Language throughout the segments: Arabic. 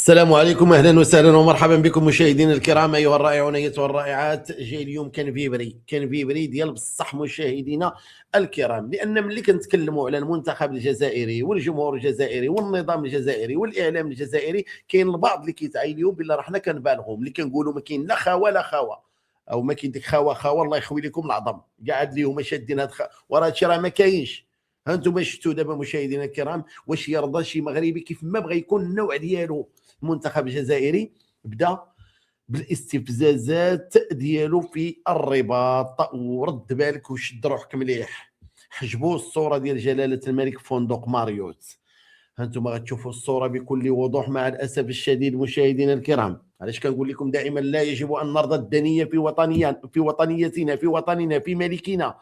السلام عليكم، اهلا وسهلا ومرحبا بكم مشاهدينا الكرام ايها الرائعون ايتها الرائعات. جاي اليوم كان فيبري ديال بصح مشاهدينا الكرام، لان ملي كنتكلموا على المنتخب الجزائري والجمهور الجزائري والنظام الجزائري والاعلام الجزائري، كاين البعض اللي كيتعايلوا بلا راه حنا كنبالغوا ملي كنقولوا ما كاين لا خاوه لا خاوه، او ما كاين ديك خاوه الله يخوي لكم العظم قاعد لي هما شادين وراه هادشي راه ما كاينش. ها انتم شفتوا دابا مشاهدينا الكرام واش يرضى شي مغربي كيف ما بغى يكون النوع ديالو المنتخب الجزائري بدا بالاستفزازات ديالو في الرباط، ورد بالك وشد روحك مليح. حجبوا الصوره ديال جلاله الملك في فندق ماريوت. هانتم غتشوفوا الصوره بكل وضوح. مع الاسف الشديد مشاهدينا الكرام، علاش كنقول لكم دائما لا يجب ان نرضى الدنيه في وطننا في ملكنا.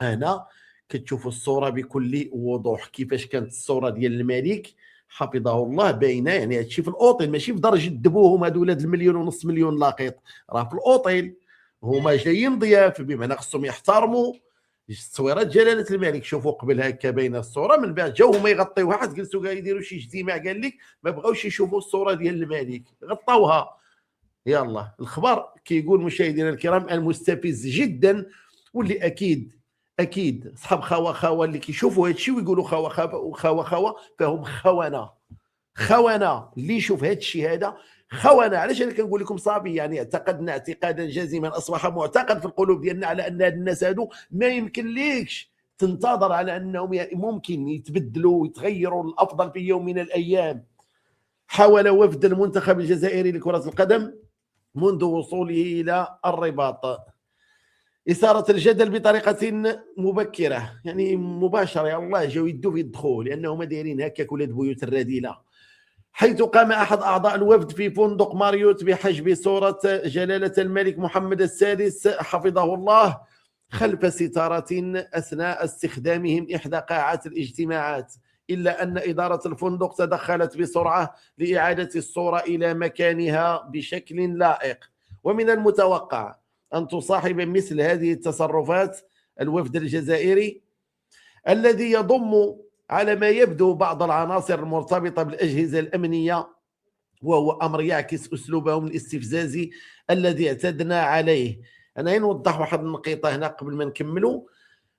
هنا كتشوفوا الصوره بكل وضوح كيفاش كانت الصوره ديال الملك حفظه الله باينه، يعني هادشي في الاوتيل ماشي في درجه دبوهم هادو ولاد المليون ونص مليون لاقيط، راه في الاوتيل هما جايين ضياف بمعنى خصهم يحترموا تصويرات جلاله الملك. شوفوا قبل هكا باينه الصوره، من بعد جاو هما يغطيوها، حيت جلسوا كاع يديروا شي اجتماع قال لك ما بغاوش يشوفوا الصوره ديال الملك غطاوها. يلا الخبر كيقول مشاهدينا الكرام المستفز جدا، واللي اكيد صحاب خوا اللي كيشوفوا هادشي ويقولوا خوا فهم خونه اللي يشوف هادشي هذا خونه. علاش انا كنقول لكم صافي، يعني اعتقدنا اعتقادا جازما، اصبح معتقد في القلوب ديالنا على ان هاد الناس هادو ما يمكن ليكش تنتظر على انهم ممكن يتبدلوا ويتغيروا للافضل في يوم من الايام. حاول وفد المنتخب الجزائري لكرة القدم منذ وصوله إلى الرباط إثارة الجدل بطريقة مبكرة، يعني مباشرة، يا الله جاو يدوا في الدخول لأنهم دايرين هكاك ولاد بيوت الرذيلة. حيث قام أحد أعضاء الوفد في فندق ماريوت بحجب صورة جلالة الملك محمد السادس حفظه الله خلف ستارة أثناء استخدامهم إحدى قاعات الاجتماعات، إلا أن إدارة الفندق تدخلت بسرعة لإعادة الصورة إلى مكانها بشكل لائق. ومن المتوقع أن تصاحب مثل هذه التصرفات الوفد الجزائري الذي يضم على ما يبدو بعض العناصر المرتبطة بالأجهزة الأمنية، وهو أمر يعكس أسلوبهم الاستفزازي الذي اعتدنا عليه. أنا نوضح واحد النقيطة هنا قبل ما نكملوا.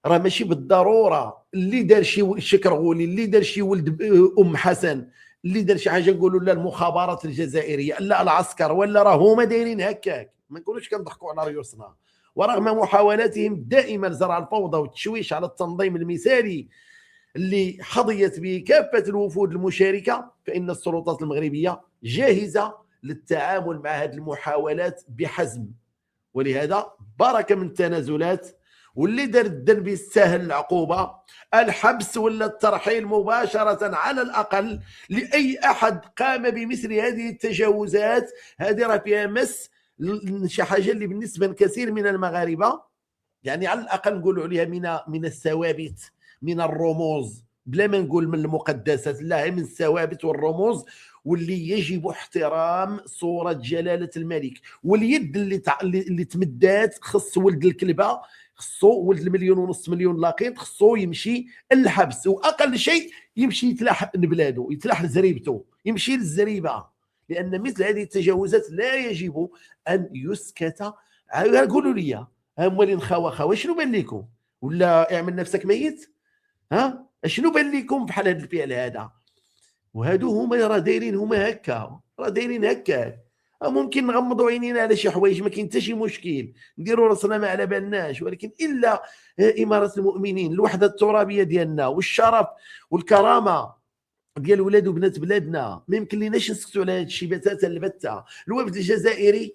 راه ماشي بالضروره اللي دار شي شكرغولي، اللي دار شي ولد حسن، اللي دار شي حاجه نقولوا لا المخابرات الجزائريه لا العسكر ولا راه هما دايرين هكاك، ما نقولوش كنضحكوا على ريوسنا. ورغم محاولاتهم الدائمه لزرع الفوضى والتشويش على التنظيم المثالي اللي حظيت به كافه الوفود المشاركه، فان السلطات المغربيه جاهزه للتعامل مع هذه المحاولات بحزم. ولهذا بركه من التنازلات، واللي دار الذنب يستاهل العقوبه، الحبس ولا الترحيل مباشره على الاقل لاي احد قام بمثل هذه التجاوزات. هذه راه فيها مس شي حاجه اللي بالنسبه لكثير من المغاربه، يعني على الاقل نقولوا عليها من الثوابت، من الرموز، بلا ما نقول من المقدسات، لا من الثوابت والرموز، واللي يجب احترام صوره جلاله الملك. واليد اللي تمدات خص ولد الكلبه، خصو ولد المليون ونص مليون لاقيط، خصو يمشي الحبس، واقل شيء يمشي يتلاح لبلاده، يتلاح لزريبته، يمشي للزريبه، لان مثل هذه التجاوزات لا يجب ان يسكت. قولوا لي مولين خوا شنو بان لكم؟ ولا اعمل نفسك ميت؟ ها شنو بان لكم بحال هذا الفعل هذا؟ وهادو هما راه دايرين هما هكا، راه دايرين هكاك. ممكن نغمضوا عينينا على شي حوايج ما كاين حتى شي مشكل، نديروا راسنا ما على بالناش، ولكن الا اماره المؤمنين، الوحده الترابيه ديالنا والشرف والكرامه ديال ولاد وبنات بلادنا، ما يمكن ليناش نسكتوا على هذا الشيء بتاتا البتة. الوفد الجزائري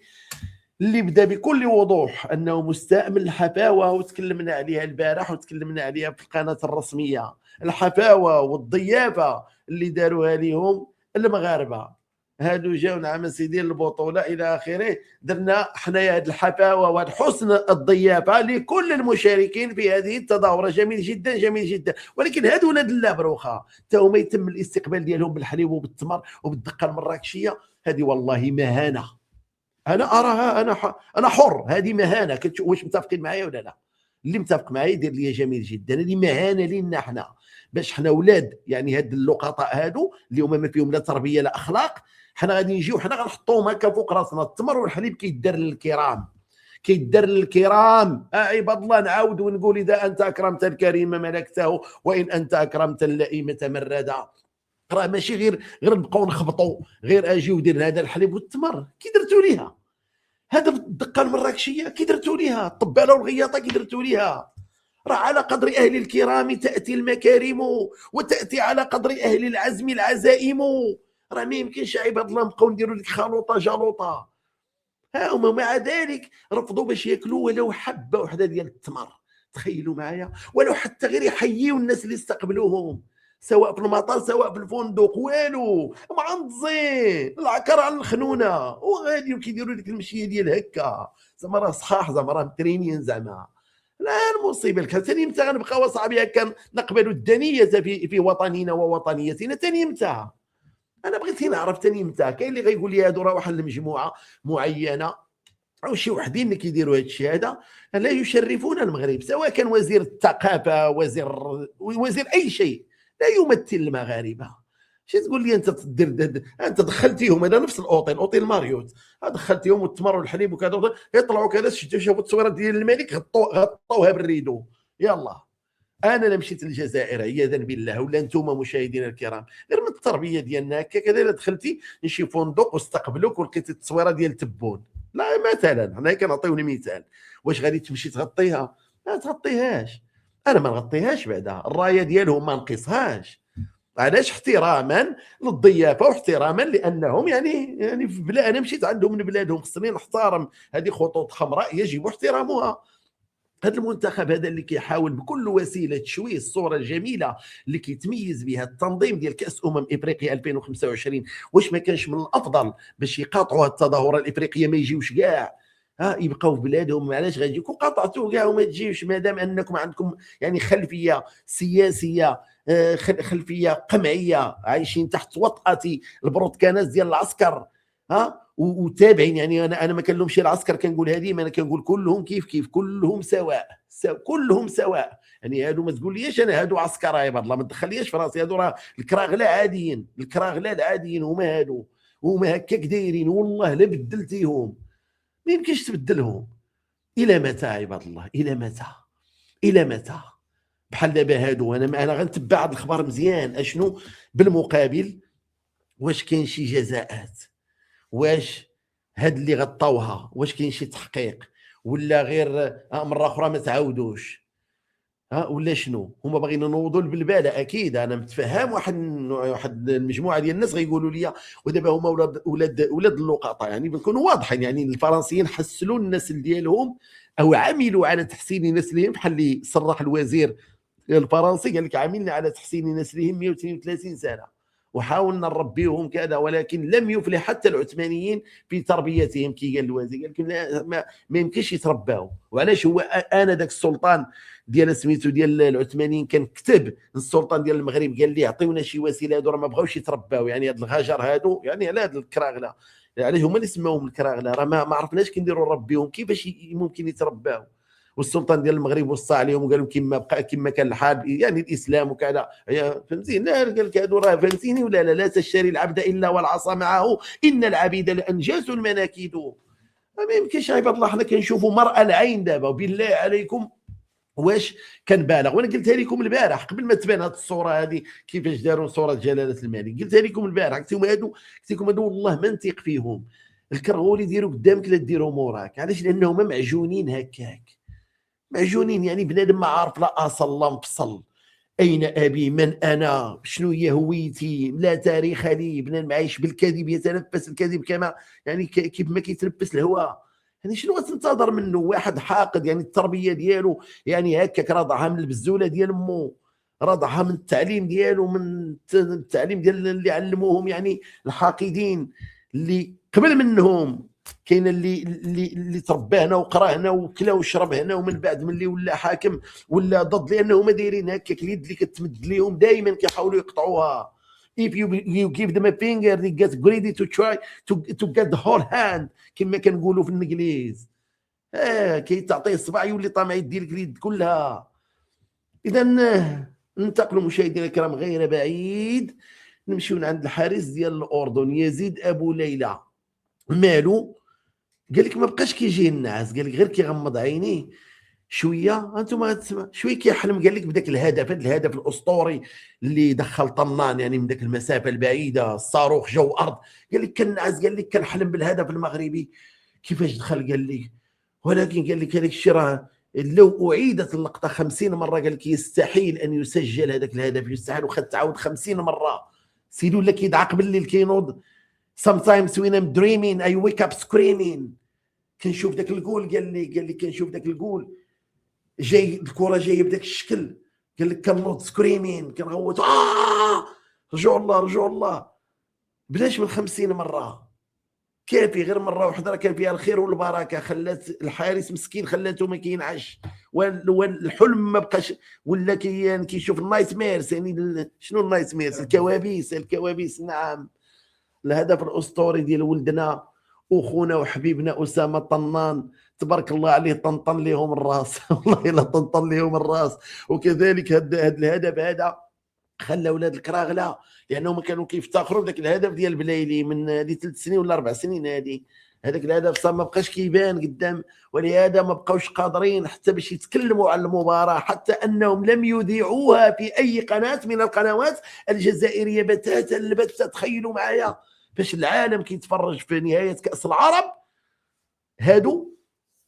اللي بدا بكل وضوح انه مستاء من الحفاوه، وتكلمنا عليها البارح وتكلمنا عليها في القناه الرسميه، الحفاوه والضيافه اللي داروها لهم المغاربه. هادو جاو نعم سيدي البطوله الى اخره، درنا حنايا هاد الحفاوه وهاد حسن الضيافه لكل المشاركين في هذه التظاهره. جميل جدا جميل جدا، ولكن هادو ولاد اللابروخه تا هما يتم الاستقبال ديالهم بالحليب وبالتمر وبالدقه المراكشيه. هذه والله مهانه، انا اراها، انا حر، هذه مهانه. واش متفقين معايا ولا لا؟ اللي متفق معايا يدير لي جميل جدا. هذه مهانه لينا حنا، باش حنا ولاد يعني هاد اللقطاء هادو اللي هما ما فيهم لا تربيه لا اخلاق، حنا غادي نجيو حنا غنحطوهم هكا فوق راسنا. التمر والحليب كيدار للكرام، كيدار للكرام. عباد الله نعاود ونقول اذا انت اكرمت الكريم ملكته وان انت اكرمت اللئيم تمردا. راه ماشي غير نبقاو نخبطوا، غير اجي ودير هذا الحليب والتمر كي درتوا ليها، هذا الدقه المراكشيه كي درتوا ليها، الطباله والغياطه كي درتوا ليها. راه على قدر اهل الكرام تاتي المكارم، وتاتي على قدر اهل العزم العزائم. راه ما يمكنش عباد الله نبقاو نديروا لك خلوطه جلوطه. ها هما مع ذلك رفضوا باش ياكلوا ولو حبه وحده ديال التمر. تخيلوا معايا، ولو حتى غير يحييوا الناس اللي استقبلوهم، سواء في المطار سواء في الفندق، والو معنزين العكر على الخنونه وغادي كيديروا لك المشيه ديال هكا. زعما راه صحاح، زعما راه مترينين زعما. لا المصيبه لك ثاني متى غنبقاو اصاحبي هكا نقبلوا الدنيه في وطننا ووطنيتنا ثاني متى؟ انا بغيت نعرف ثاني متى. كاين اللي غيقول لي هادو راه واحد المجموعه معينه او شي وحدين اللي كيديروا هذا الشيء هذا لا يشرفون المغرب، سواء كان وزير الثقافه وزير اي شيء لا يمثل المغاربه. شي تقول لي انت تدير انت دخلتيهم هذا نفس اوتيل ماريوت، دخلتيهم والتمر والحليب وكذا، يطلعوا كذا شافوا التصويره ديال الملك غطوها بالريدو. يلا انا لا مشيت للجزائر عياذا بالله، ولا انتم مشاهدينا الكرام غير من التربيه ديالنا هكا كذا، دخلتي لشي فندق واستقبلوك ولقيتي التصويره ديال تبون، لا مثلا حنا كنعطيو مثال، واش غادي تمشي تغطيها؟ ما تغطيهاش. انا ما نغطيهاش بعدا، الرايه ديالهم ما نقيسهاش. علاش؟ احتراما للضيافه واحتراما لانهم يعني في بلاد، انا مشيت عندهم من بلادهم، خصني نحترم هذه خطوط حمراء يجب احترامها. هذا المنتخب هذا اللي كيحاول بكل وسيله تشويه الصوره الجميله اللي كيتميز بها التنظيم ديال كاس افريقيا 2025، واش ما كانش من الافضل باش يقاطعوا التظاهره الافريقيه ما يجيوش كاع، يبقاو في بلادهم؟ علاش غتجيو قاطعتوا كاع وما تجيوش ما دام انكم عندكم يعني خلفيه سياسيه، خلفيه قمعيه، عايشين تحت وطأة البروتكاناز ديال العسكر. وتابعين، يعني انا ما كنلومش العسكر، كنقول هذه، ما انا كنقول كلهم كيف كلهم سواء، كلهم سواء. يعني هادو ما تقوليش انا هادو عسكر عباد الله، ما تدخليش في راسي، هادو راه الكراغله عاديين، الكراغله العاديين هما هادو، هما هكاك دايرين، والله لا بدلتيهم ما يمكنش تبدلهم. الى متى عباد الله؟ الى متى؟ الى متى؟ بحال دابا هادو انا غنتبع هاد الخبر مزيان، اشنو بالمقابل؟ واش كاين شي جزاءات؟ واش هاد اللي غطاوها واش كاين شي تحقيق، ولا غير مره اخرى ما تعاودوش؟ ولا شنو؟ هما باغيين ينوضوا بالباله اكيد. انا متفهم واحد المجموعه ديال الناس غيقولوا لي ودابا هما ولاد اللقطاء، يعني بنكونوا واضحين، يعني الفرنسيين حسلوا النسل ديالهم او عملوا على تحسين نسلهم، بحال اللي صرح الوزير الفرنسي قال لك عملنا على تحسين نسلهم 132 سنه وحاولنا نربيهم كذا، ولكن لم يفلح حتى العثمانيين في تربيتهم. كي قال الوزير قال لكم ما يمكنش يترباو. وعلاش؟ هو انا ذاك السلطان ديال سميتو ديال العثمانيين كان كتب السلطان ديال المغرب قال لي عطيونا شي وسيله، هادو راه ما بغاوش يترباو، يعني هاد الغجر هادو، يعني على هاد الكراغله، علاش هما اللي سماوهم الكراغله؟ راه ما عرفناش كي نديروا نربيهم، كيفاش ممكن يترباو؟ والسلطان ديال المغرب وصى عليهم وقال لهم كما كان الحال، يعني الاسلام وكذا، فهمتي؟ لا قال لك هادو راه فهمتيني ولا لا تشتري العبد الا والعصا معه ان العبيد لانجاس المناكيد. ما يمكنش عباد الله، حنا كنشوفوا مرأى العين دابا، وبالله عليكم واش كنبالغ؟ وانا قلتها لكم البارح قبل ما تبان هذه الصوره هذه كيفاش داروا صوره جلاله الملك، قلتها لكم البارح، قلت لكم هادو والله ما نثق فيهم. الكرغولي ديروا قدامك لا ديروا موراك. علاش؟ لانهم معجونين هكاك، معجونين، يعني بنادم ما عارف لا اصل لا مفصل، اين ابي، من انا، شنو هي هويتي، لا تاريخ لي. بنادم عايش بالكذب، يتنفس الكذب كما يعني كيف ما كيتنفس الهواء. يعني شنو غتنتظر منه واحد حاقد؟ يعني التربيه ديالو يعني هكاك رضعها من البزوله ديال امو، رضعها من التعليم ديالو، من التعليم ديال اللي علموهم يعني الحاقدين اللي قبل منهم. كاين اللي تربى هنا وقرا هنا وكلا وشرب هنا، ومن بعد ملي ولا حاكم ولا ضد، لانه هما دايرين هكاك، اليد اللي كتمد ليهم دائما كيحاولوا يقطعوها. if you give them a finger they get greedy to try to get the whole hand كما كنقولوا في الانجليز. كي تعطيه الصباع يولي طامع يدي لك اليد كلها. اذا ننتقلوا مشاهدينا الكرام غير بعيد، نمشيو عند الحارس ديال الأردن يزيد أبو ليلى. مالو؟ قال لك ما بقاش كيجيه النعاس، قال لك غير كيغمض عينيه شويه، انتم غتسمع شويه كيحلم، قال لك بداك الهدف، هذا الهدف الاسطوري اللي دخل طنان يعني من داك المسافه البعيده، الصاروخ جو ارض. قال لك كنعس، قال لك كنحلم بالهدف المغربي كيفاش دخل، قال لي ولكن قال لك هذاك الشيء راه لو اعيدت اللقطه 50 مره قال لك يستحيل ان يسجل هذاك الهدف، يستحيل، وخد تعاود 50 مره. سيدو ولا كيدعق بالليل كينوض sometimes when I'm dreaming I wake up screaming. كنشوف داك الجول، قال لي كنشوف داك الجول جاي، الكره جايه بداك الشكل، قال لك كنوض سكريمين كنغوت رجعوا الله رجعوا الله. بلاش من 50 مره، كافي غير مره واحده راه كان فيها الخير والبركه، خلات الحارس مسكين خلاته ما كينعش، والحلم ما بقاش، ولا كيشوف النايت ميرز. يعني شنو النايت ميرز؟ الكوابيس. نعم، الهدف الاسطوري ديال ولدنا وخونا وحبيبنا اسامه طنان، تبارك الله عليه، طنطن لهم الراس والله الا طنطن لهم الراس. وكذلك هذا الهدف هذا خلى اولاد الكراغله، لانهم كانوا كيفتخروا بداك الهدف ديال بلايلي من هذه 3 سنين ولا 4 سنين هذه. هذاك الهدف صار ما بقاش كيبان قدام، ولهذا ما بقاوش قادرين حتى باش يتكلموا على المباراه، حتى انهم لم يذيعوها في اي قناه من القنوات الجزائريه بتاتا البتة. تخيلوا معايا باش العالم كيتفرج في نهايه كاس العرب هادو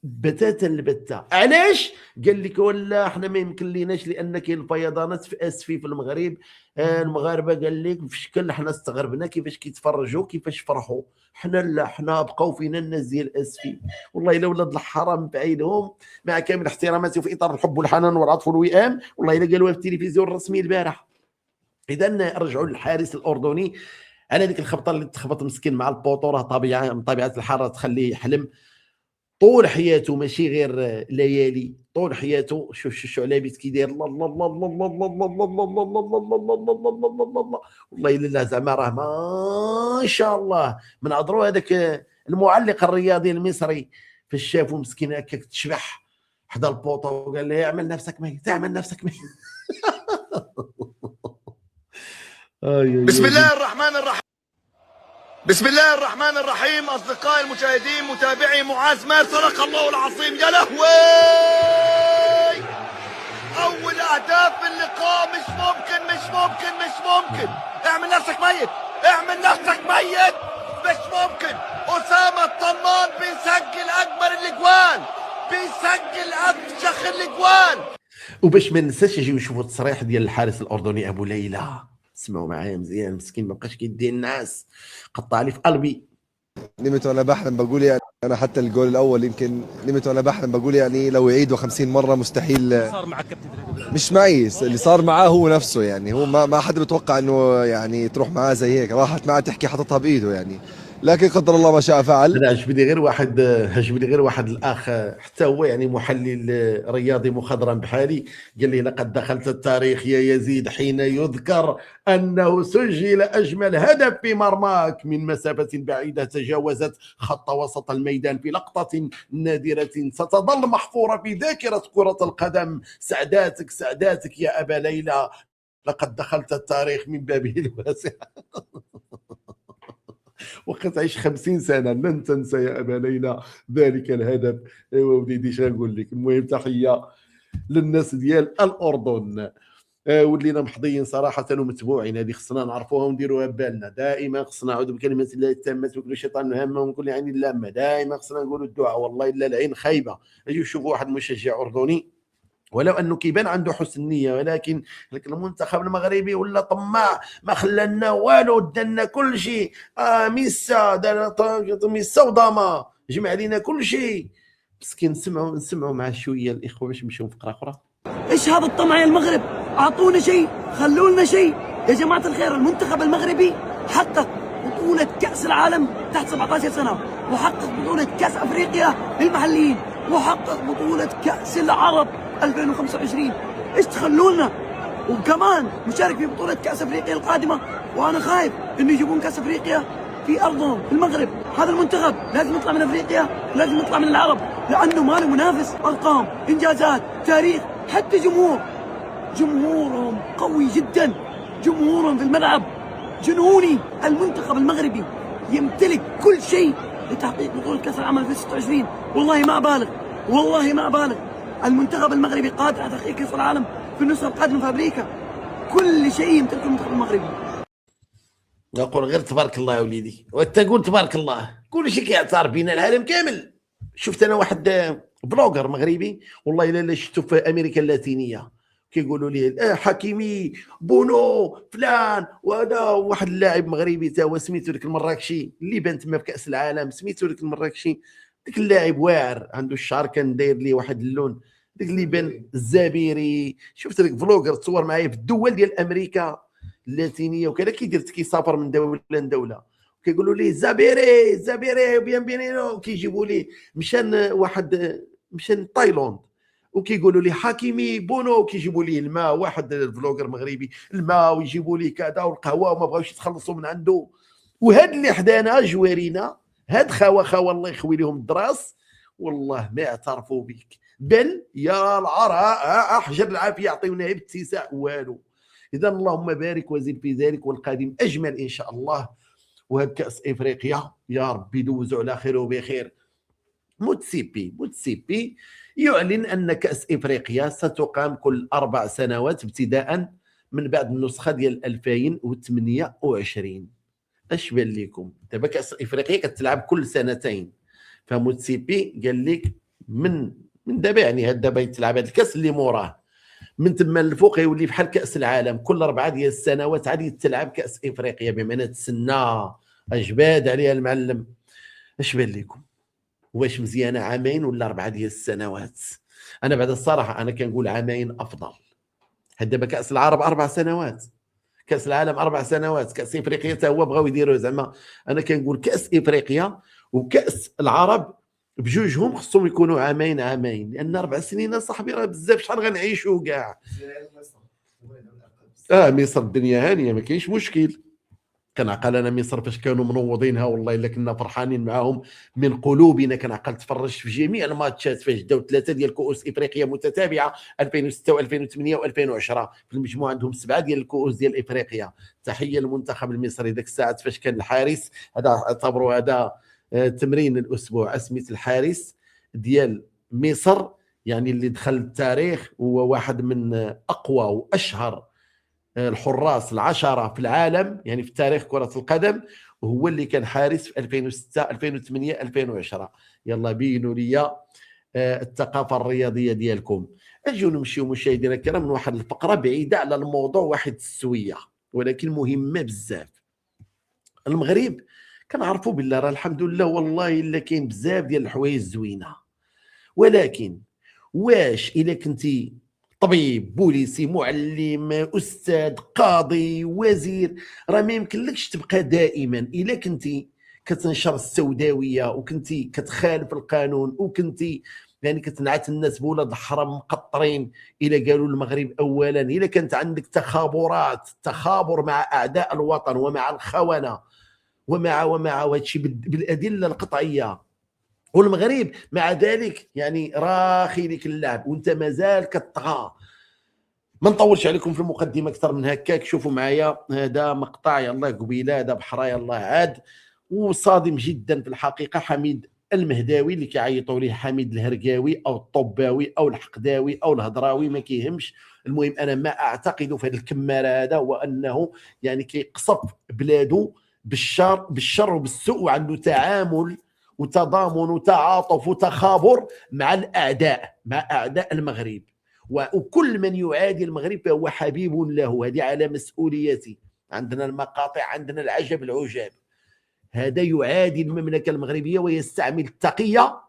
بتاتا البتة. علاش؟ قال لك ولا احنا ما يمكن ليناش، لان كاين الفيضانات في اسفي في المغرب. المغاربه قال لك في شكل حنا استغربنا كيفاش كيتفرجوا كيفاش فرحوا، حنا لا، حنا بقاو فينا الناس ديال اسفي. والله الا ولاد الحرام بعينهم، مع كامل احتراماتي وفي اطار الحب والحنان والعطف والوئام، والله الا قالوها في التلفزيون الرسمي البارح. اذا رجعوا للحارس الاردني على ديك الخبطه اللي تخبط مسكين مع البوطو، راه طبيعه من طبيعه الحال تخليه يحلم طول حياته، ماشي غير ليالي، طول حياته. شوف الشعلابيت كي داير، الله الله الله الله الله الله الله الله الله الله الله الله الله الله الله، والله الا زعما راه ما شاء الله. من عذروا هذاك المعلق الرياضي المصري فاش شافو مسكين هكاك تشبح حدا البوطو، قال له اعمل نفسك ميت، اعمل نفسك ميت. بسم الله الرحمن الرحيم. بسم الله الرحمن الرحيم. أصدقائي المشاهدين، متابعي معاذ مار، صدق الله العظيم. يا لهوي، أول أهداف اللقاء. مش ممكن مش ممكن مش ممكن. اعمل نفسك ميت، اعمل نفسك ميت، مش ممكن. أسامة الطنان بيسجل أكبر الأجوان، بيسجل أفشخ الأجوان. وباش ما ننساش يجيو يشوفوا التصريح ديال الحارس الأردني أبو ليلى، سمعوا معايا مزيان، مسكين ما بقاش كيدي الناس، قطع لي في قلبي. نمت وانا بحلم بقول يعني انا حتى الجول الاول يمكن نمت وانا بحلم بقول يعني لو يعيدوا 50 مره مستحيل. صار مع كابتن مش معي، اللي صار معاه هو نفسه، يعني هو ما حد بيتوقع انه يعني تروح معاه زي هيك، راحت معاه تحكي حطتها بايده يعني، لكن قدر الله ما شاء فعل. انا عجبني غير واحد الاخ حتى هو يعني محلل رياضي مخضرم بحالي، قال لي لقد دخلت التاريخ يا يزيد حين يذكر انه سجل اجمل هدف في مرماك من مسافه بعيده تجاوزت خط وسط الميدان في لقطه نادره ستظل محفوره في ذاكره كره القدم. سعداتك يا ابا ليلى، لقد دخلت التاريخ من بابه الواسع. وقت تعيش 50 سنه لن تنسى يا ابا ليلى ذلك الهدف. ايوا وليدي شنو نقول لك، المهم تحيه للناس ديال الاردن. ولينا محظيين صراحه ومتبوعين، هذه خصنا نعرفوها ونديروها ببالنا دائما. خصنا نعوذ بكلمات الله التامات وكل شيطان هامه ومن كل عين لامه. دائما خصنا نقولوا الدعاء، والله الا العين خايبه. اجيو شوفوا واحد مشجع اردني ولو انه كيبان عنده حسن نيه، ولكن المنتخب المغربي ولا طماع، ما خلانا والو، دنا كل شيء. ميسا دار ميسا وضاما جمع علينا كل شيء. مسكين نسمعوا مع شويه الاخوه باش نمشيو فقره اخرى. ايش هذا الطمع يا المغرب؟ اعطونا شيء، خلوا لنا شيء يا جماعه الخير. المنتخب المغربي حقق بطوله كاس العالم تحت 17 سنه، وحقق بطوله كاس افريقيا للمحليين، وحقق بطوله كاس العرب 2025. ايش تخلوا لنا؟ وكمان مشارك في بطوله كاس افريقيا القادمه، وانا خايف انه يجيبون كاس افريقيا في ارضهم في المغرب. هذا المنتخب لازم يطلع من افريقيا، لازم يطلع من العرب، لانه ما له منافس. ارقام، انجازات، تاريخ، حتى جمهور. جمهورهم قوي جدا، جمهورهم في الملعب جنوني. المنتخب المغربي يمتلك كل شيء لتحقيق بطولة كأس العالم 2026. والله ما أبالغ، والله ما أبالغ. المنتخب المغربي قادر على تحقيق كأس العالم في النسخة القادمة في أمريكا. كل شيء يمتلكه المنتخب المغربي. نقول غير تبارك الله يا وليدي، وانت قول تبارك الله، كل شيء كيعترف بين العالم كامل. شفت انا واحد بلوجر مغربي والله الا شفتو في امريكا اللاتينيه كيقولوا لي حكيمي بونو فلان، وهذا واحد اللاعب مغربي تا هو سميتو ديك المراكشي اللي بان تما في كاس العالم، سميتو ديك المراكشي، ديك اللاعب واعر عنده الشعر كان داير ليه واحد اللون ديك اللي بان الزبيري. شفت ديك فلوجر تصور معايا في الدول ديال امريكا اللاتينيه وكذا، كيدير كيسافر من دوله لدوله، كيقولوا ليه زبيري زبيري بيان بينينو، كيجيبوا ليه مشان واحد مشان تايلاند وكيقولوا لي حكيمي بونو، كيجيبوا ليه الماء، واحد الفلوجر مغربي الماء ويجيبوا ليه كذا والقهوه وما بغاوش يتخلصوا من عنده. وهاد اللي حدانا جوارينا هاد خوا الله يخوي لهم الدراس والله ما اعترفوا بك، بل يا العراء احجر العافيه يعطيونا باتساع والو. اذا اللهم بارك وزد في ذلك والقادم اجمل ان شاء الله. وهاد كاس افريقيا يا ربي يدوزوا على خير وبخير. موتسيبي يعلن أن كأس إفريقيا ستقام كل 4 سنوات ابتداء من بعد النسخة ديال 2028. اش بان لكم دابا كأس إفريقيا كتلعب كل سنتين، فموتسيبي قال لك من دابا يعني هاد دابا يتلعب هاد الكاس اللي موراه من تما للفوق يولي بحال كأس العالم كل 4 ديال السنوات عاد يتلعب كأس إفريقيا، بمعنى تسنى اجباد عليها المعلم. اش بان لكم واش مزيانه عامين ولا 4 ديال السنوات؟ انا بعد الصراحه انا كنقول عامين افضل. هاد دابا كاس العرب 4 سنوات، كاس العالم 4 سنوات، كاس افريقيا حتى هو بغاو يديروه زعما. انا كنقول كاس افريقيا وكاس العرب بجوجهم خصهم يكونوا عامين لان 4 سنين صاحبي راه بزاف، شحال غنعيشوا كاع. مصر الدنيا هانيه ما كاينش مشكل. كنعقل انا مصر فاش كانوا منوضينها والله الا كنا فرحانين معاهم من قلوبنا. كنعقل تفرجت في جميع الماتشات فاش داو 3 ديال كؤوس افريقيا متتابعه 2006 و2008 و2010 في المجموعه عندهم 7 ديال الكؤوس ديال افريقيا. تحيه للمنتخب المصري ذاك الساعات فاش كان الحارس هذا اعتبروا هذا تمرين الاسبوع، اسميت الحارس ديال مصر يعني اللي دخل التاريخ، هو واحد من اقوى واشهر الحراس 10 في العالم يعني في تاريخ كرة القدم، وهو اللي كان حارس في 2006 2008 2010. يلا بينوا لي الثقافة الرياضية ديالكم. اجيو نمشيو مشاهدينا الكرام من واحد الفقرة بعيدة على الموضوع واحد السوية ولكن مهمة بزاف. المغرب كنعرفوا بالله راه الحمد لله والله الا كاين بزاف ديال الحوايج زوينة، ولكن واش الا كنتي طبيب بوليسي معلم استاذ قاضي وزير راه ما يمكنلكش تبقى دائما الا كنتي كتنشر السوداويه وكنتي كتخالف القانون وكنتي يعني كتنعت الناس بولاد الحرام مقطرين. الا قالوا المغرب اولا الا كانت عندك تخابر مع اعداء الوطن ومع الخونه ومع هادشي بالادله القطعيه، والمغرب مع ذلك يعني راخي لك اللعب وانت مازال كتطغى. ما نطولش عليكم في المقدمه اكثر من هكاك. شوفوا معايا هذا مقطع يلاه قبيله هذا بحرا يلاه عاد وصادم جدا في الحقيقه. حميد المهداوي اللي كيعيطوا ليه حميد الهرقاوي او الطباوي او الحقداوي او الهضراوي ما كيهمش، المهم انا ما اعتقد في هذه الكماره هذا هو انه يعني كيقصف بلاده بالشر وبالسوء، وعنده تعامل وتضامن وتعاطف وتخابر مع الاعداء، مع اعداء المغرب، وكل من يعادي المغرب فهو حبيب له. هذه على مسؤوليتي. عندنا المقاطع، عندنا العجب العجاب. هذا يعادي المملكه المغربيه ويستعمل التقيه.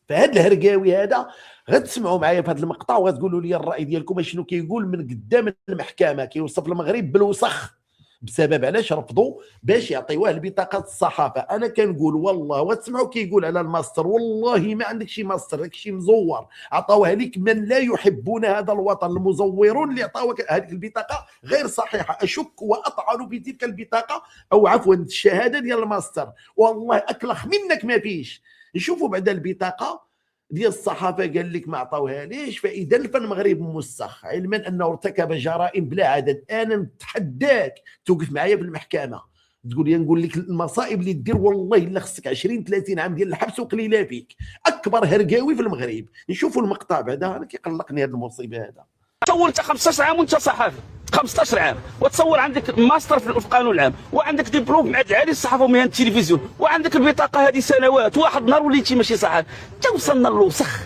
فهذا الهرقاوي هذا غتسمعوا معايا في هذا المقطع وغتقولوا لي الراي ديالكم شنو كيقول من قدام المحكمه. كيوصف المغرب بالوسخ بسبب علاش رفضوا باش يعطيوه البطاقه الصحافه. انا كنقول والله وتسمعوا كيقول على الماستر والله ما عندك شي ماستر، داك شي مزور عطاوها لك من لا يحبون هذا الوطن. المزورون اللي عطاوك هذيك البطاقه غير صحيحه. اشك واطعن بتلك البطاقه او عفوا الشهاده ديال الماستر، والله اكلخ منك ما فيش. نشوفوا بعد البطاقه ديال الصحافه قال لك ما عطاوها ليش. فاذا الفن المغربي موسخ علما انه ارتكب جرائم بلا عدد، انا نتحداك توقف معايا في المحكمه تقول لي نقول لك المصائب اللي دير، والله الا خصك 20 30 عام ديال الحبس وقليله فيك. اكبر هرقاوي في المغرب. نشوفوا المقطع بعدا، انا كيقلقني هذه المصيبه هذا. تصور انت 15 عام وانت صحافي 15 عام، وتصور عندك ماستر في القانون العام، وعندك دبلوم معهد العالي للصحافه ومهن التلفزيون، وعندك البطاقه هذه سنوات، واحد نهار وليتي ماشي صحافي. حتى وصلنا للوسخ،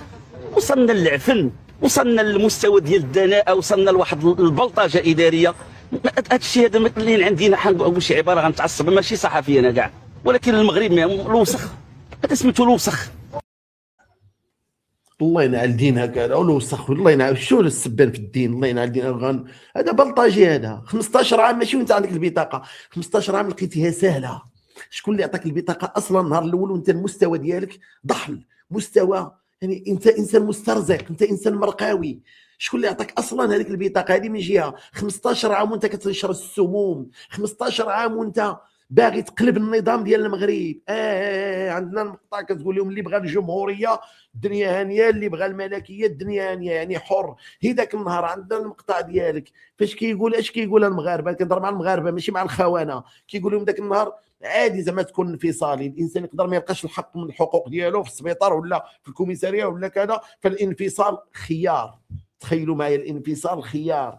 وصلنا للعفن، وصلنا للمستوى ديال الدناءه، وصلنا لواحد البلطجه اداريه. هذا الشيء هذا اللي عندنا حنقول شي عباره غنتعصب، ماشي صحفي انا كاع، ولكن المغرب الوسخ هذا سميتو الوسخ. الله ينعل دينك هذا والوسخ، الله ينعل شو السبان في الدين، الله ينعل دينك. هذا بلطجي هذا. 15 عام ماشي وانت عندك البطاقه، 15 عام لقيتيها سهله. شكون اللي عطاك البطاقه اصلا النهار الاول وانت المستوى ديالك ضحل مستوى، يعني انت انسان مسترزق، انت انسان مرقاوي. شكون اللي عطاك اصلا هذيك البطاقه هذه من جهه؟ 15 عام وانت كتنشر السموم، 15 عام وانت باغي تقلب النظام ديال المغرب. عندنا المقطع كتقول لهم اللي بغى الجمهوريه الدنيا هانيه، اللي بغى الملكيه الدنيا هانيه، يعني حر. هي ذاك النهار عندنا المقطع ديالك فاش كيقول اش كيقول المغاربه، كنهضر مع المغاربه ماشي مع الخونه. كيقول لهم ذاك النهار عادي زعما تكون انفصالي، الانسان يقدر ما يلقاش الحق من الحقوق ديالو في السبيطار ولا في الكوميساريه ولا كذا، فالانفصال خيار. تخيلوا معايا الانفصال خيار.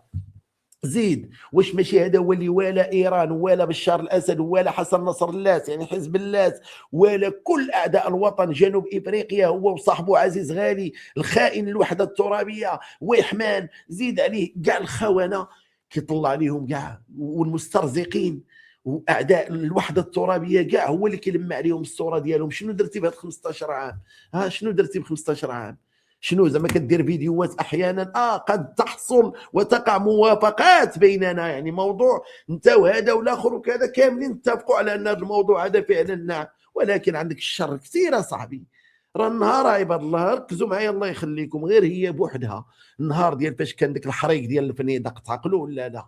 زيد واش ماشي هذا هو اللي ولا ايران ولا بشار الاسد ولا حسن نصر الله يعني حزب الله ولا كل اعداء الوطن جنوب افريقيا، هو وصاحبه عزيز غالي الخائن الوحده الترابيه ويحمان، زيد عليه كاع الخونه كيطلع عليهم كاع، والمسترزقين واعداء الوحده الترابيه كاع هو اللي كيلمع عليهم الصوره ديالهم. شنو درتي بهاد 15 عام؟ شنو درتي ب 15 عام؟ شنو زعما كدير فيديوهات احيانا قد تحصل وتقع موافقات بيننا، يعني موضوع انت وهذا والاخر وكذا كاملين نتفقوا على ان هذا الموضوع هذا فعلا نعم، ولكن عندك الشر كثير صاحبي. راه النهار عباد الله ركزوا معايا الله يخليكم، غير هي بوحدها النهار ديال فاش كان داك الحريق ديال الفنيدق تعقلوا ولا لا؟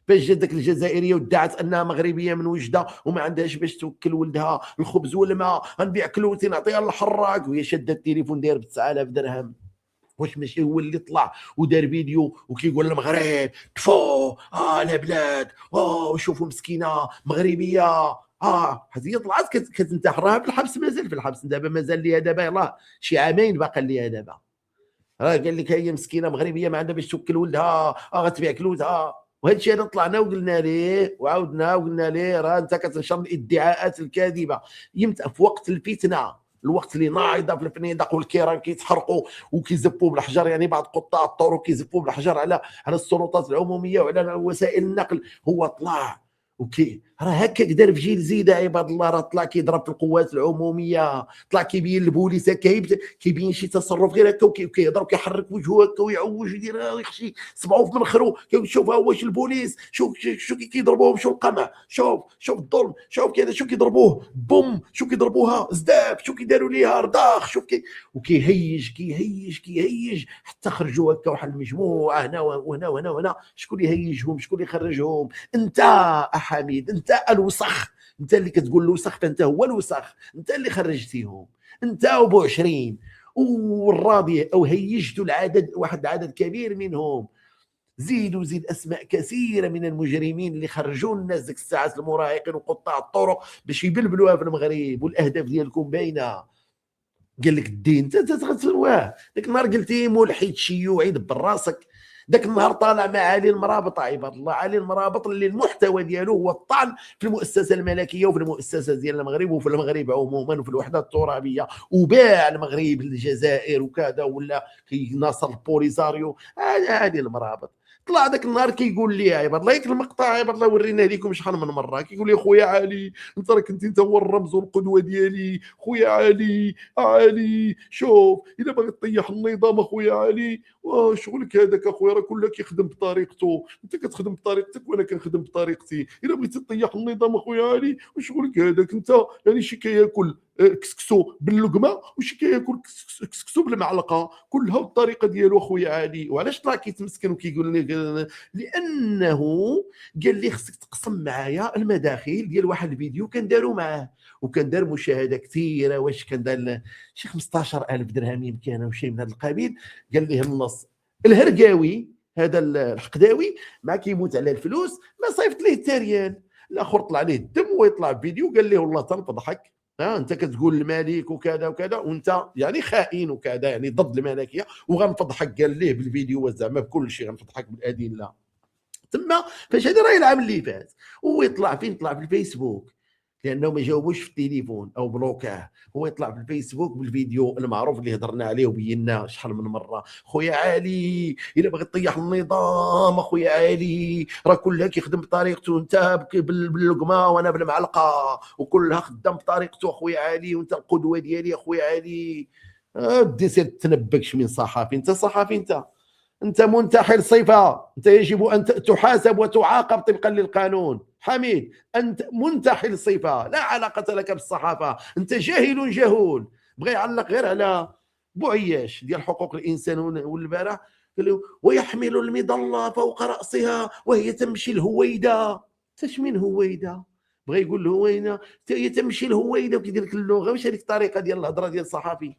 فاش جات ديك الجزائريه وادعت انها مغربيه من وجده وما عندهاش باش توكل ولدها الخبز والماء، غنبيع كلوتي نعطيها للحراق، وهي شاده التليفون داير ب 9000 درهم. واش ماشي هو اللي طلع ودار فيديو وكيقول المغرب كفو البلاد وشوفوا مسكينه مغربيه هذه طلعت كتنتحر، راها في الحبس، مازال في الحبس دابا، مازال ليها دابا يلاه شي عامين باقا ليها دابا. راه قال لك هي مسكينه مغربيه ما عندها باش توكل ولدها غتبيع كلوتها. وهذا الشيء هذا طلعنا وقلنا ليه وعاودنا وقلنا ليه راه انت كتنشر الادعاءات الكاذبه. يمتى في وقت الفتنه، الوقت اللي نايضه في الفنيدق والكيران كيتحرقوا وكيزفوا بالحجر، يعني بعض قطاع الطرق كيزفوا بالحجر على السلطات العموميه وعلى وسائل النقل، هو طلع راه هكاك دار في جيل زيده عباد الله، راه طلع كيضرب في القوات العموميه، طلع كيبين البوليس كيبين شي تصرف غير هكا وكيهضر وكيحرك وجهه هكا ويعوج ويدير يخشي صبعه في منخرو، شوف ها واش البوليس شو كيضربوهم، شو القمع، شوف الظلم، شوف كذا شو كيضربوه بوم، شو كيضربوها زداب، شو كيداروا ليها رضاخ، شوف كيهيج حتى خرجوا هكا واحد المجموعه هنا وهنا وهنا وهنا. شكون اللي يهيجهم؟ شكون اللي يخرجهم؟ انت حميد، انت الوسخ، انت اللي كتقول الوسخ، فانت هو الوسخ، انت اللي خرجتيهم، انت وبو 20 والراضي او هيجتوا العدد، واحد العدد كبير منهم. زيد اسماء كثيره من المجرمين اللي خرجوا الناس ديك الساعات، المراهقين وقطاع الطرق باش يبلبلوها في المغرب، والاهداف ديالكم باينه. قال لك الدين انت تغتسلواه، داك النهار قلتي ملحد شيوعي دبر راسك، ذاك النهار طالع مع علي المرابط عباد الله، علي المرابط اللي المحتوى ديالو هو الطعن في المؤسسه الملكيه وفي المؤسسه ديال المغرب وفي المغرب عموما وفي الوحده الترابيه، وباع المغرب للجزائر وكذا، ولا ناصر البوليساريو. هذه المرابط طلع ذاك النهار كيقول لي عباد الله، المقطع عباد الله وريناه لكم شحال من مره، كيقول لي خويا علي انت راك انت هو الرمز والقدوه ديالي، خويا علي شوف اذا باغي تطيح النظام اخويا علي شغلك هذاك اخويا، راه كل كيخدم بطريقته، انت كتخدم بطريقتك وانا كنخدم بطريقتي، اذا بغيتي تطيح النظام اخويا علي وشغلك هذاك انت، يعني شي كياكل كسكسو باللقمه وشي كياكل كسكسو بالمعلقه، كلها بالطريقه ديالو اخويا علي. وعلاش طلع كيتمسكن وكيقول لي؟ لانه قال لي خصك تقسم معايا المداخيل ديال واحد الفيديو كان داروا معاه وكان دار مشاهده كثيره، واش كان دار شي 15,000 درهم يمكن او شيء من هذا القبيل. قال ليه النص الهرقاوي هذا الحقداوي ما كيموت على الفلوس، ما صيفط ليه حتى ريال. الاخر طلع عليه الدم ويطلع فيديو قال ليه والله تنفضحك، انت كتقول الملك وكذا وكذا وانت يعني خائن وكذا، يعني ضد الملكيه وغنفضحك. قال ليه بالفيديو زعما بكل شيء غنفضحك بالادله. تما فاش هذا راه العام اللي فات، وهو يطلع فين؟ طلع في الفيسبوك لانه ما جاوبوش في التليفون او بلوكاه. هو يطلع في الفيسبوك بالفيديو المعروف اللي هضرنا عليه وبينا شحال من مره. خويا علي الا بغيت تطيح النظام اخويا علي راه كلها كيخدم بطريقته، انت باللقمه وانا بالمعلقه، وكلها خدام بطريقته اخويا علي، وانت القدوه ديالي اخويا علي. بدي سير تنبكش من صحافي، انت صحافي، انت منتحل صفه، انت يجب ان تحاسب وتعاقب طبقا للقانون. حميد انت منتحل صفه، لا علاقه لك بالصحافه، انت جاهل جهول. بغى يعلق غير على بوعياش ديال حقوق الانسان والبارح، قال له ويحمل المظله فوق راسها وهي تمشي الهويده. تشمين هويده؟ بغى يقول الهويده هي تمشي الهويده وكيدير لك اللغه. واش هذيك الطريقه ديال الهضره ديال الصحافي؟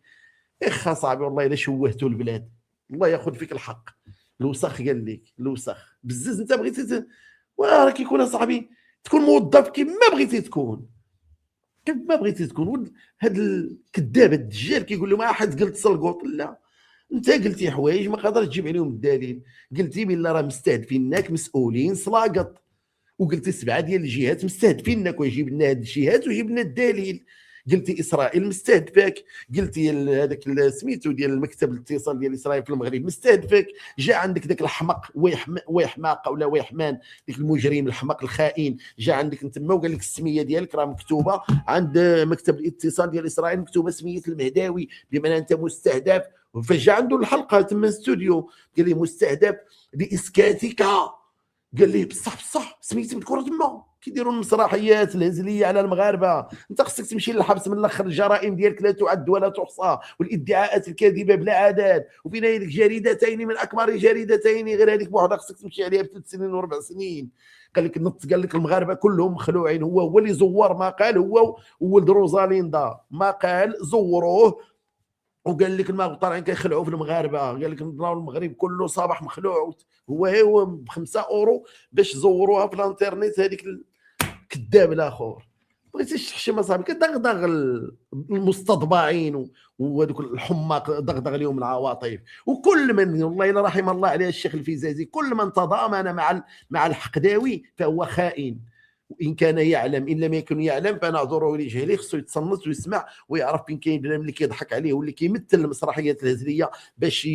اخ صاحبي والله الا شوهتوا البلاد، الله ياخذ فيك الحق. الوسخ قال لك الوسخ بزز. انت بغيتي راه كيكون صاحبي تكون موظف كيما بغيتي تكون، كيما بغيتي تكون. هاد الكذاب الدجال كيقول له ما حد قلت سلقوط. لا، انت قلتي حوايج ما قادرش تجيب عليهم الدليل. قلتي بلا راه مستهدفينك مسؤولين سلاقط، وقلتي 7 ديال الجهات مستهدفينك ويجيب لنا هاد الجهات ويجيب لنا الدليل. قلتي اسرائيل مستهدفك، قلتي هذاك سميتو ديال المكتب الاتصال ديال اسرائيل في المغرب مستهدفك. جا عندك ذاك الحمق ويحماق ولا ويحمان، ديك المجرم الحمق الخائن، جا عندك انت وقال لك السميه ديالك راه مكتوبه عند مكتب الاتصال ديال اسرائيل، مكتوبه سميه المهداوي بمعنى انت مستهدف. فجا عنده الحلقه تما استوديو قال لي مستهدف لاسكاتك. قال لي بصح سميتي مذكوره تما. كيديروا المسرحيات الهزليه على المغاربه. انت خصك تمشي للحبس من الاخر. الجرائم ديالك لا تعد ولا تحصى، والادعاءات الكاذبه بلا عدد، وفينا لك جريدتين من اكبر جريدتين غير هذيك بوحدها خصك تمشي عليها ب3 سنين و4 سنين. قال لك نط، قال لك المغاربه كلهم مخلوعين. هو اللي زور ما قال، هو وولد روزاليندا ما قال زوروه. وقال لك الماء طالعين كيخلعوا في المغاربه. قال لك المغرب كله صباح مخلوع. هو ب5 اورو باش زوروها في الانترنت. هذيك الكذاب الاخر بغيتيش تحشم اصاحبي كدغدغ المستضبعين وهذوك الحماق دغدغ لهم العواطف. وكل من والله الا رحم الله عليه الشيخ الفيزازي، كل من تضامن مع الحقداوي فهو خائن. وان كان يعلم، ان لم يكن يعلم فنعذره لجهله. خصو يتصنت ويسمع ويعرف فين كاين بنادم اللي كيضحك عليه واللي كيمثل المسرحيات الهزليه باش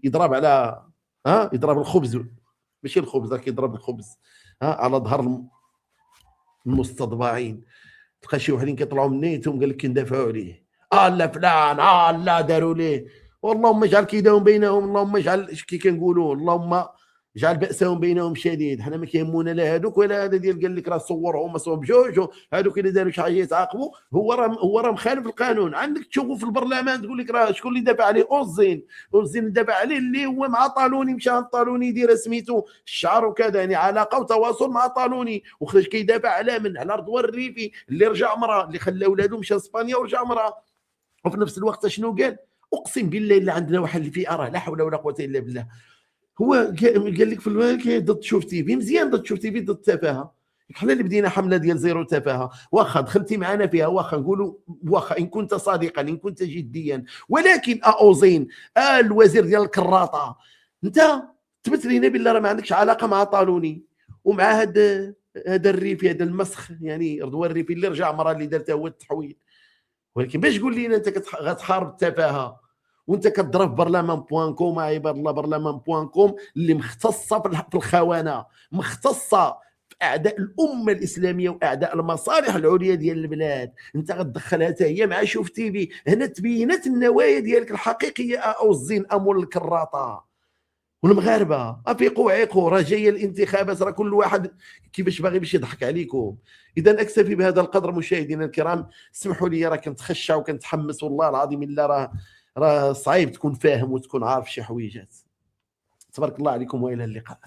يضرب على يضرب الخبز، ماشي الخبز راه كيضرب الخبز على ظهر المستضبعين. تلقى شي وحدين كيطلعوا من نيتهم قال لك كندافعوا عليه، لا فلان لا داروا ليه. واللهم اجعل كيدهم بينهم، اللهم اجعل كي كنقولوا اللهم جعل بأسهم بينهم شديد. حنا ما كيهمونا لا هذوك ولا هذا ديال قال لك راه صورهم مصوب بجوج، هذوك اللي داروا شي حاجه يتعاقبوا. هو راه مخالف القانون. عندك تشوفوا في البرلمان تقول لك راه شكون اللي دافع عليه؟ اوزين دافع عليه اللي هو مع طالوني، مشى عند طالوني يدير سميتو الشعر وكذا، يعني علاقه وتواصل مع طالوني. وخرج كيدافع على من؟ على رضوان الريفي اللي رجع مراه، اللي خلى ولادو مشى اسبانيا ورجع مراه. وفي نفس الوقت شنو قال؟ اقسم بالله الا عندنا واحد اللي فيه لا حول ولا قوه الا بالله. هو قال لك في الواقع ضد شوف تي في مزيان، ضد شوف تي في، ضد التفاهه. حنا اللي بدينا حمله ديال زيرو تفاهه، واخا دخلتي معنا فيها، واخا نقولوا واخا ان كنت صادقا، ان كنت جديا. ولكن اوزين الوزير ديال الكراطه، انت تبت لينا بالله راه ما عندكش علاقه مع طالوني ومع هذا الريفي، هذا المسخ يعني رضوان الريفي اللي رجع مرة اللي دارتها هو التحويل. ولكن باش تقول لي انت غتحارب التفاهه وانت كتضرب برلمان بوان كوم. عباد الله برلمان بوان كوم اللي مختصه في الخونه، مختصه في اعداء الامه الاسلاميه واعداء المصالح العليا ديال البلاد. انت غتدخلها حتى هي مع شوف تي في. هنا تبينت النوايا ديالك الحقيقيه او الزين امول الكراطه. والمغاربه افيقوا عيقوا، راه جايه الانتخابات، راه كل واحد كيفاش باغي باش يضحك عليكم. اذا اكتفي بهذا القدر مشاهدينا الكرام، اسمحوا لي راه كنتخشى وكنتحمس والله العظيم الا راه صعيب تكون فاهم وتكون عارف شي حويجات. تبارك الله عليكم والى اللقاء.